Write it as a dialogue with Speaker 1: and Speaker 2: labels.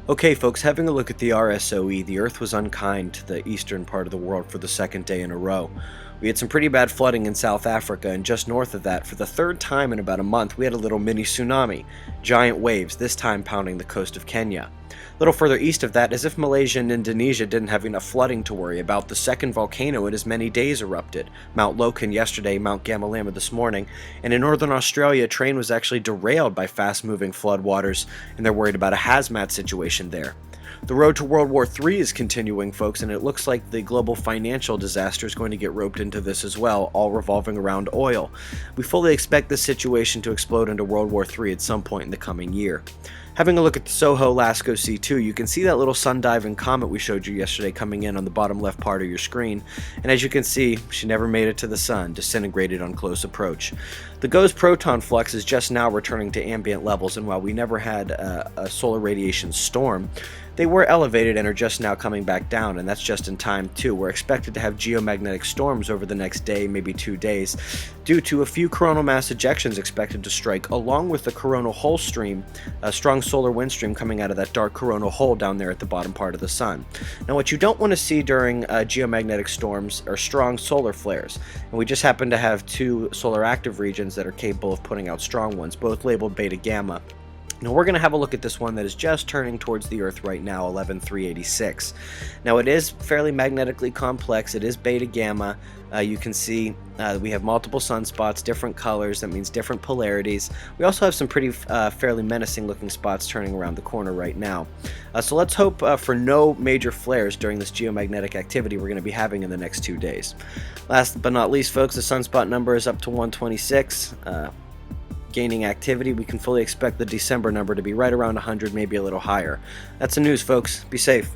Speaker 1: Okay, folks, having a look at the RSOE, the Earth was unkind to the eastern part of the world for the second day in a row. We had some pretty bad flooding in South Africa, and just north of that, for the third time in about a month, we had a little mini tsunami. Giant waves, this time pounding the coast of Kenya. A little further east of that, as if Malaysia and Indonesia didn't have enough flooding to worry about, the second volcano in as many days erupted. Mount Loken yesterday, Mount Gamalama this morning, and in northern Australia, a train was actually derailed by fast-moving floodwaters, and they're worried about a hazmat situation there. The road to World War III is continuing, folks, and it looks like the global financial disaster is going to get roped into this as well, all revolving around oil. We fully expect this situation to explode into World War III at some point in the coming year. Having a look at the Soho Lasco C2, you can see that little sun-diving comet we showed you yesterday coming in on the bottom left part of your screen, and as you can see, she never made it to the sun, disintegrated on close approach. The GOES proton flux is just now returning to ambient levels, and while we never had a solar radiation storm, they were elevated and are just now coming back down, and that's just in time too. We're expected to have geomagnetic storms over the next day, maybe 2 days, due to a few coronal mass ejections expected to strike, along with the coronal hole stream, a strong solar wind stream coming out of that dark coronal hole down there at the bottom part of the sun. Now, what you don't want to see during geomagnetic storms are strong solar flares, and we just happen to have two solar active regions that are capable of putting out strong ones, both labeled beta gamma. Now we're going to have a look at this one that is just turning towards the Earth right now, 11386. Now it is fairly magnetically complex, it is beta gamma. You can see we have multiple sunspots, different colors, that means different polarities. We also have some pretty fairly menacing looking spots turning around the corner right now. So let's hope for no major flares during this geomagnetic activity we're going to be having in the next 2 days. Last but not least, folks, the sunspot number is up to 126. Gaining activity, we can fully expect the December number to be right around 100, maybe a little higher. That's the news, folks. Be safe.